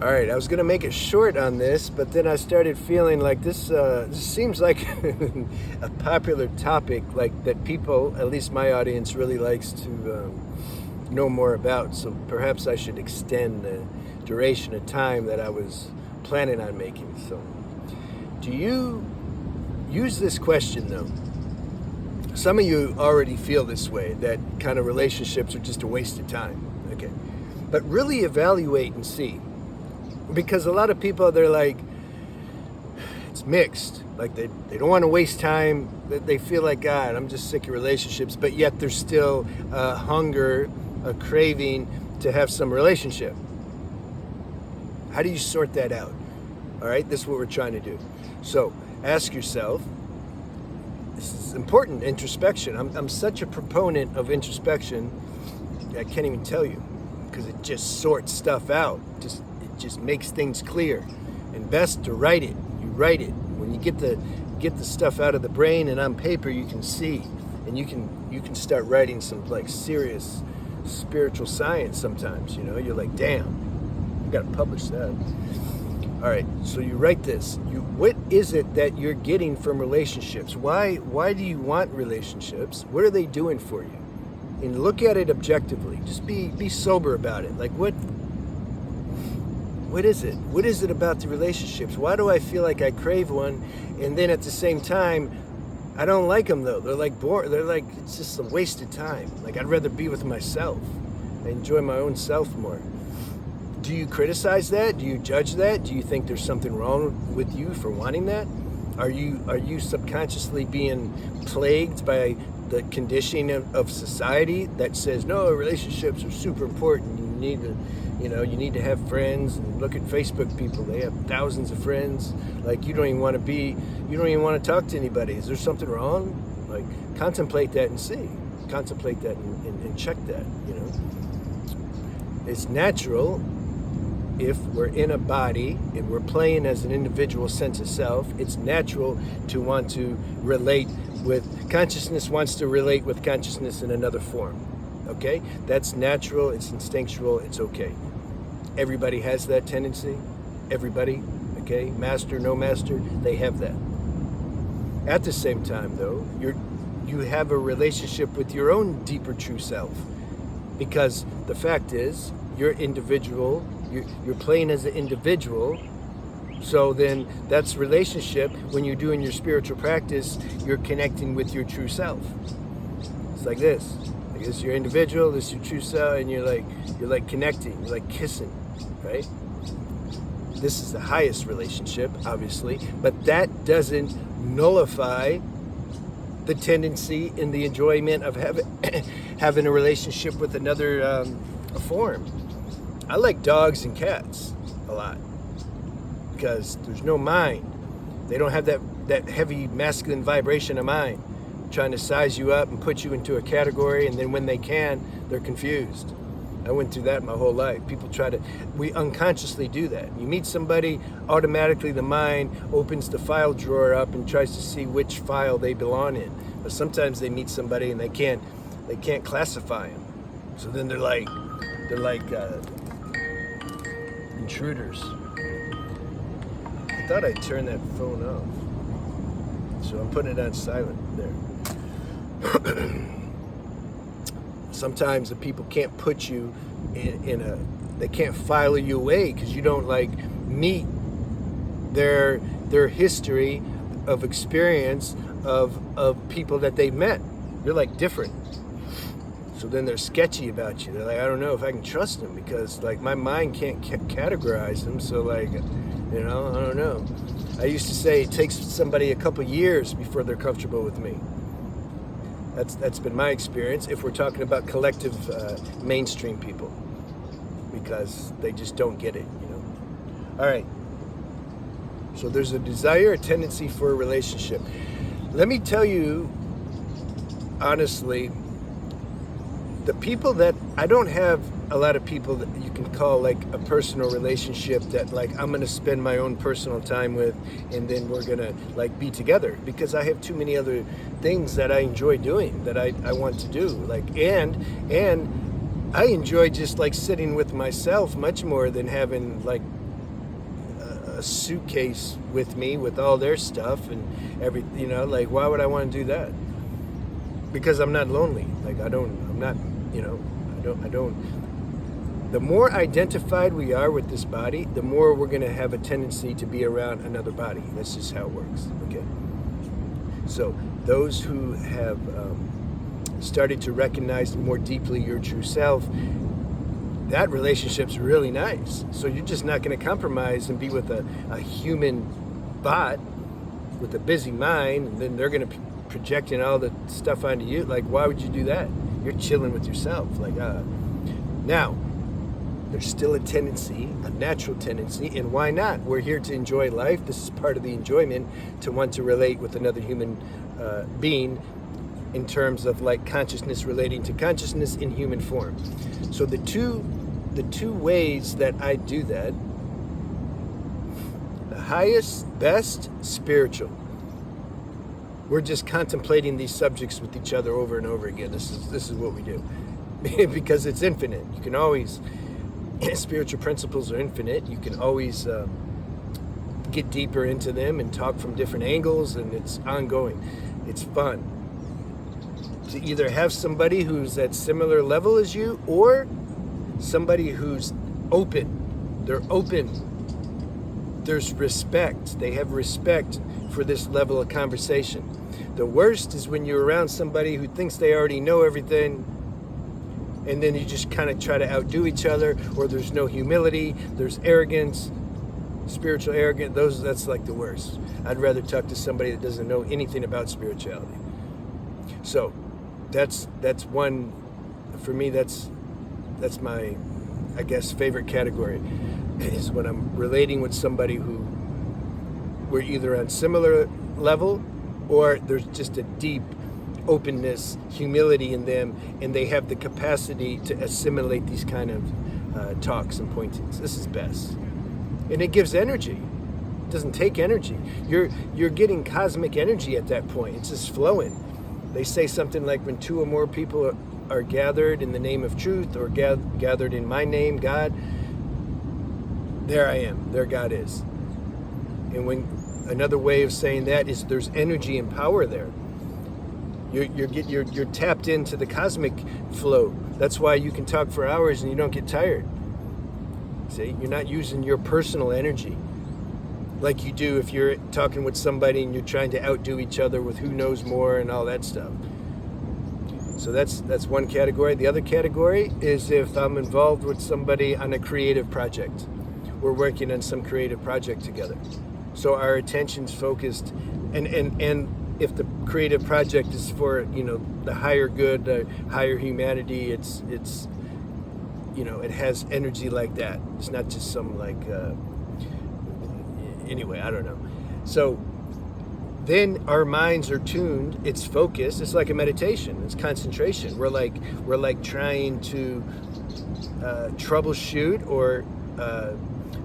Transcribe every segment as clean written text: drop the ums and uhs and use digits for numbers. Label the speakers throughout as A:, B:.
A: All right, I was gonna make it short on this, but then I started feeling like this seems like a popular topic, like that people, at least my audience, really likes to know more about. So perhaps I should extend the duration of time that I was planning on making. So, do you use this question though? Some of you already feel this way, that kind of relationships are just a waste of time. Okay, but really evaluate and see. Because a lot of people, they're like, it's mixed. Like they don't want to waste time. They feel like, God, I'm just sick of relationships. But yet there's still a hunger, a craving to have some relationship. How do you sort that out? All right, this is what we're trying to do. So ask yourself, this is important, introspection. I'm such a proponent of introspection, I can't even tell you, because it just sorts stuff out. It just makes things clear. And best to write it. You write it. When you get the stuff out of the brain and on paper, you can see, and you can start writing some like serious spiritual science. Sometimes, you're like, damn, you got to publish that. All right, so you write this. What is it that you're getting from relationships? Why do you want relationships? What are they doing for you? And look at it objectively. Just be sober about it. Like what is it? What is it about the relationships? Why do I feel like I crave one, and then at the same time, I don't like them though. They're like boring. They're like, it's just a waste of time. Like I'd rather be with myself. I enjoy my own self more. Do you criticize that? Do you judge that? Do you think there's something wrong with you for wanting that? Are you subconsciously being plagued by the conditioning of society that says, no, relationships are super important. You need to have friends, and look at Facebook people. They have thousands of friends. Like you don't even want to talk to anybody. Is there something wrong? Like contemplate that and see. Contemplate that and check that, It's natural if we're in a body and we're playing as an individual sense of self. It's natural to want to relate with consciousness, wants to relate with consciousness in another form. Okay? That's natural, it's instinctual, it's okay. Everybody has that tendency. Everybody, okay? Master, no master, they have that. At the same time though, you have a relationship with your own deeper true self. Because the fact is, you're individual, you're playing as an individual. So then that's relationship. When you're doing your spiritual practice, you're connecting with your true self. It's like this. Like this is your individual, this is your true self, and you're like connecting, you're like kissing, right? This is the highest relationship, obviously, but that doesn't nullify the tendency and the enjoyment of having a relationship with another form. I like dogs and cats a lot because there's no mind. They don't have that heavy masculine vibration of mind trying to size you up and put you into a category, and then when they can, they're confused. I went through that my whole life. We unconsciously do that. You meet somebody, automatically the mind opens the file drawer up and tries to see which file they belong in. But sometimes they meet somebody and they can't classify them. So then they're like intruders. I thought I'd turn that phone off. So I'm putting it on silent there. Sometimes the people can't put you they can't file you away because you don't meet their history of experience of people that they've met. You're different. So then they're sketchy about you. They're like, I don't know if I can trust them because my mind can't categorize them. So I don't know. I used to say it takes somebody a couple years before they're comfortable with me. That's been my experience if we're talking about collective mainstream people, because they just don't get it, All right. So there's a desire, a tendency for a relationship. Let me tell you, honestly, the people that I don't have a lot of people that you can call a personal relationship that I'm going to spend my own personal time with and then we're going to be together, because I have too many other things that I enjoy doing that I want to do. And I enjoy just sitting with myself much more than having a suitcase with me with all their stuff and like, why would I want to do that? Because I'm not lonely. Like, I'm not, I don't. The more identified we are with this body, the more we're going to have a tendency to be around another body. That's just how it works. Okay. So those who have started to recognize more deeply your true self, that relationship's really nice. So you're just not going to compromise and be with a human bot with a busy mind, and then they're going to be projecting all the stuff onto you. Like, why would you do that? You're chilling with yourself. Like, now, there's still a tendency, a natural tendency, and why not? We're here to enjoy life. This is part of the enjoyment, to want to relate with another human being in terms of like consciousness relating to consciousness in human form. So the two ways that I do that, the highest, best, spiritual. We're just contemplating these subjects with each other over and over again. This is what we do. Because it's infinite. You can always, spiritual principles are infinite. You can always get deeper into them and talk from different angles, and it's ongoing. It's fun to either have somebody who's at similar level as you, or somebody who's open. They're open. There's respect. They have respect for this level of conversation. The worst is when you're around somebody who thinks they already know everything, and then you just kind of try to outdo each other, or there's no humility, there's arrogance, spiritual arrogance. That's like the worst. I'd rather talk to somebody that doesn't know anything about spirituality. So that's one, for me, that's my, I guess, favorite category, is when I'm relating with somebody who we're either on similar level, or there's just a deep openness, humility in them, and they have the capacity to assimilate these kind of talks and pointings. This is best. And it gives energy. It doesn't take energy. You're getting cosmic energy at that point. It's just flowing. They say something like, when two or more people are gathered in the name of truth, or gathered in my name, God, there I am. There God is. And when another way of saying that is, there's energy and power there. You're tapped into the cosmic flow. That's why you can talk for hours and you don't get tired. See, you're not using your personal energy like you do if you're talking with somebody and you're trying to outdo each other with who knows more and all that stuff. So that's one category. The other category is if I'm involved with somebody on a creative project. We're working on some creative project together. So our attention's focused, and if the creative project is for, the higher good, the higher humanity, it's it has energy like that. It's not just some anyway, I don't know. So then our minds are tuned, it's focused, it's like a meditation, it's concentration. We're like trying to troubleshoot or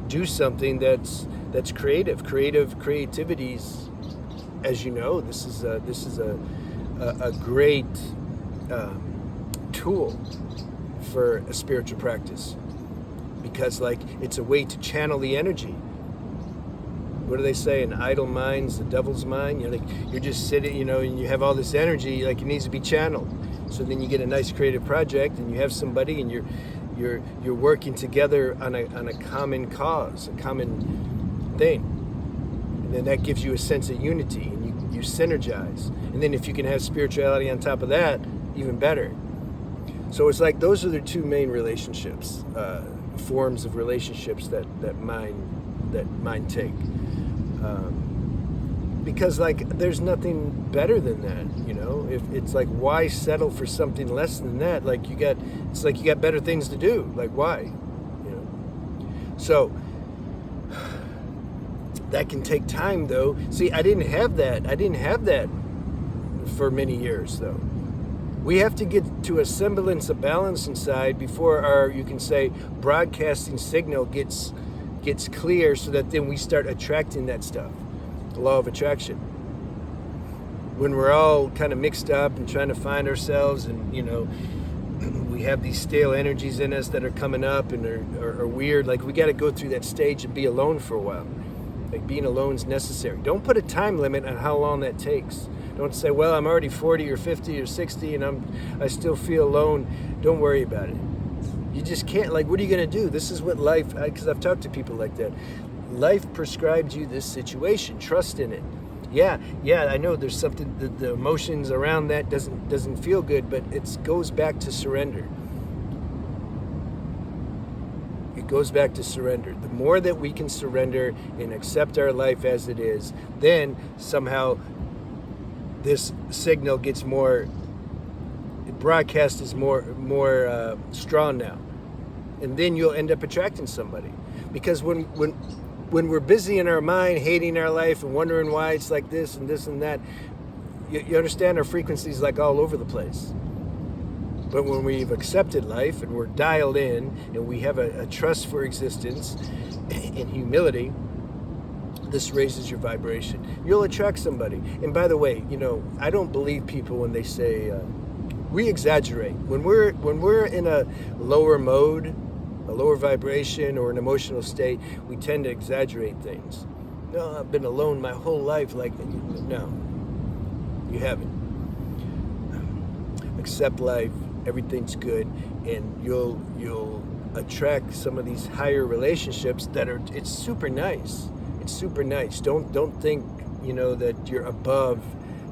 A: do something that's creativities. As you know, this is a great tool for a spiritual practice, because it's a way to channel the energy. What do they say? An idle mind's the devil's mind. You're just sitting, and you have all this energy, it needs to be channeled. So then you get a nice creative project, and you have somebody, and you're working together on a common cause, a common thing. And then that gives you a sense of unity, and you synergize. And then if you can have spirituality on top of that, even better. So it's like those are the two main relationships, forms of relationships that mind take. Because there's nothing better than that, If it's why settle for something less than that? It's like you got better things to do. Why? So that can take time, though. See, I didn't have that for many years, though. We have to get to a semblance of balance inside before our, you can say, broadcasting signal gets clear, so that then we start attracting that stuff. The law of attraction. When we're all kind of mixed up and trying to find ourselves, and we have these stale energies in us that are coming up and are weird. Like, we got to go through that stage and be alone for a while. Like, being alone is necessary. Don't put a time limit on how long that takes. Don't say, well, I'm already 40 or 50 or 60 and I still feel alone. Don't worry about it. You just can't. Like, what are you going to do? This is what life, because I've talked to people like that. Life prescribed you this situation. Trust in it. Yeah, I know there's something, the emotions around that doesn't feel good, but it goes back to surrender. It goes back to surrender. The more that we can surrender and accept our life as it is, then somehow this signal gets more, broadcast is more strong now. And then you'll end up attracting somebody. Because when we're busy in our mind, hating our life and wondering why it's like this and that, you understand our frequency's like all over the place. But when we've accepted life and we're dialed in and we have a trust for existence and humility, this raises your vibration. You'll attract somebody. And by the way, I don't believe people when they say, we exaggerate. When we're in a lower mode, a lower vibration or an emotional state, we tend to exaggerate things. No, I've been alone my whole life. Like, no, you haven't. Accept life, everything's good, and you'll attract some of these higher relationships it's super nice. It's super nice. Don't think, that you're above.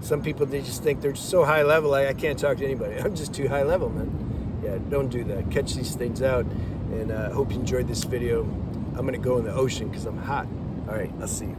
A: Some people, they just think they're so high level, I can't talk to anybody. I'm just too high level, man. Yeah, don't do that. Catch these things out. And I hope you enjoyed this video. I'm going to go in the ocean because I'm hot. All right, I'll see you.